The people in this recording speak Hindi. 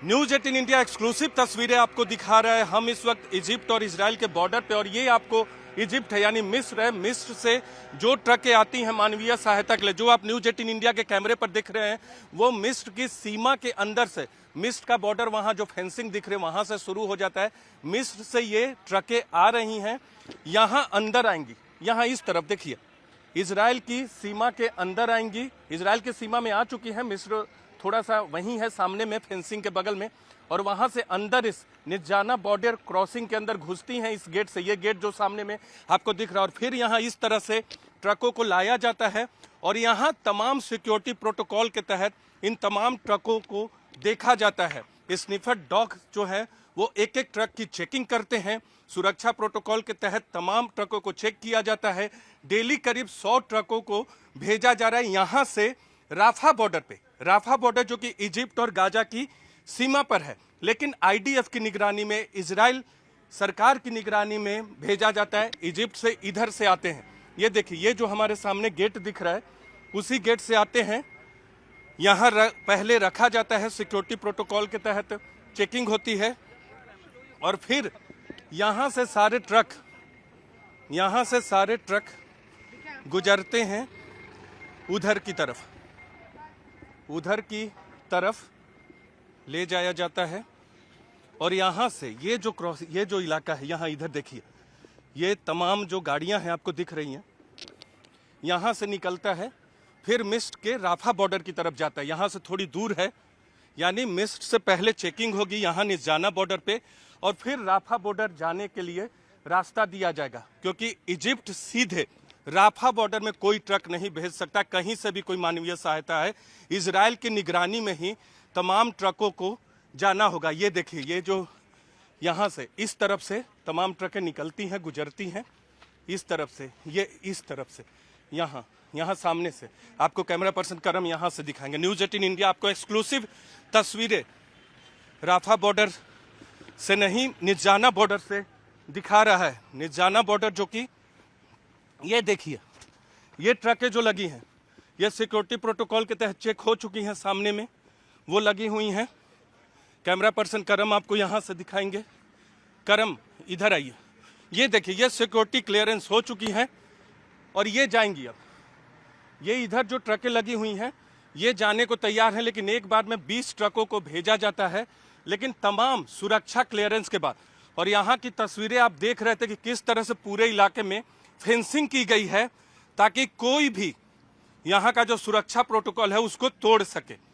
न्यूज 18 इंडिया एक्सक्लूसिव तस्वीरें आपको दिखा रहा है। हम इस वक्त इजिप्ट और इजराइल के बॉर्डर पे, और ये आपको इजिप्ट है यानी मिस्र है। मिस्र से जो ट्रकें आती हैं मानवीय सहायता के लिए, जो आप न्यूज 18 इंडिया के कैमरे पर दिख रहे हैं, वो मिस्र की सीमा के अंदर से, मिस्र का बॉर्डर वहां जो फेंसिंग दिख रहे हैं वहां से शुरू हो जाता है। मिस्र से ये ट्रकें आ रही हैं, यहां अंदर आएंगी। यहां इस तरफ देखिए, इजराइल की सीमा के अंदर आएंगी। इजराइल की सीमा में आ चुकी है। मिस्र थोड़ा सा वहीं है सामने में, फेंसिंग के बगल में, और वहां से अंदर इस निजाना बॉर्डर क्रॉसिंग के अंदर घुसती हैं इस गेट से। ये गेट जो सामने में आपको दिख रहा है, और फिर यहां इस तरह से ट्रकों को लाया जाता है, और यहां तमाम सिक्योरिटी प्रोटोकॉल के तहत इन तमाम ट्रकों को देखा जाता है। स्निफर डॉग जो है वो एक एक ट्रक की चेकिंग करते हैं। सुरक्षा प्रोटोकॉल के तहत तमाम ट्रकों को चेक किया जाता है। डेली करीब 100 ट्रकों को भेजा जा रहा है यहां से राफा बॉर्डर पे। राफा बॉर्डर जो कि इजिप्ट और गाजा की सीमा पर है, लेकिन आईडीएफ की निगरानी में, इजराइल सरकार की निगरानी में भेजा जाता है। इजिप्ट से इधर से आते हैं। ये देखिए, ये जो हमारे सामने गेट दिख रहा है, उसी गेट से आते हैं। यहाँ पहले रखा जाता है, सिक्योरिटी प्रोटोकॉल के तहत चेकिंग होती है, और फिर यहाँ से सारे ट्रक गुजरते हैं उधर की तरफ ले जाया जाता है। और यहाँ से ये जो इलाका है, यहाँ इधर देखिए, ये तमाम जो गाड़ियाँ हैं आपको दिख रही हैं, यहाँ से निकलता है, फिर मिस्र के राफा बॉर्डर की तरफ जाता है। यहाँ से थोड़ी दूर है, यानी मिस्र से पहले चेकिंग होगी यहाँ निजाना बॉर्डर पे, और फिर राफा बॉर्डर जाने के लिए रास्ता दिया जाएगा, क्योंकि इजिप्ट सीधे राफा बॉर्डर में कोई ट्रक नहीं भेज सकता। कहीं से भी कोई मानवीय सहायता है, इजराइल की निगरानी में ही तमाम ट्रकों को जाना होगा। ये देखिए, ये जो यहाँ से इस तरफ से तमाम ट्रकें निकलती हैं, गुजरती हैं इस तरफ से, ये इस तरफ से, यहाँ सामने से आपको कैमरा पर्सन करम यहाँ से दिखाएंगे। न्यूज 18 इंडिया आपको एक्सक्लूसिव तस्वीरें राफा बॉर्डर से नहीं, निजाना बॉर्डर से दिखा रहा है। निजाना बॉर्डर जो कि ये देखिए, ये ट्रकें जो लगी हैं, ये सिक्योरिटी प्रोटोकॉल के तहत चेक हो चुकी हैं, सामने में वो लगी हुई हैं। कैमरा पर्सन करम आपको यहाँ से दिखाएंगे। करम इधर आइए, ये देखिए, ये सिक्योरिटी क्लियरेंस हो चुकी है, और ये जाएंगी। अब ये इधर जो ट्रकें लगी हुई हैं ये जाने को तैयार हैं, लेकिन एक बार में 20 ट्रकों को भेजा जाता है, लेकिन तमाम सुरक्षा क्लियरेंस के बाद। और यहाँ की तस्वीरें आप देख रहे थे कि किस तरह से पूरे इलाके में फेंसिंग की गई है, ताकि कोई भी यहाँ का जो सुरक्षा प्रोटोकॉल है उसको तोड़ सके।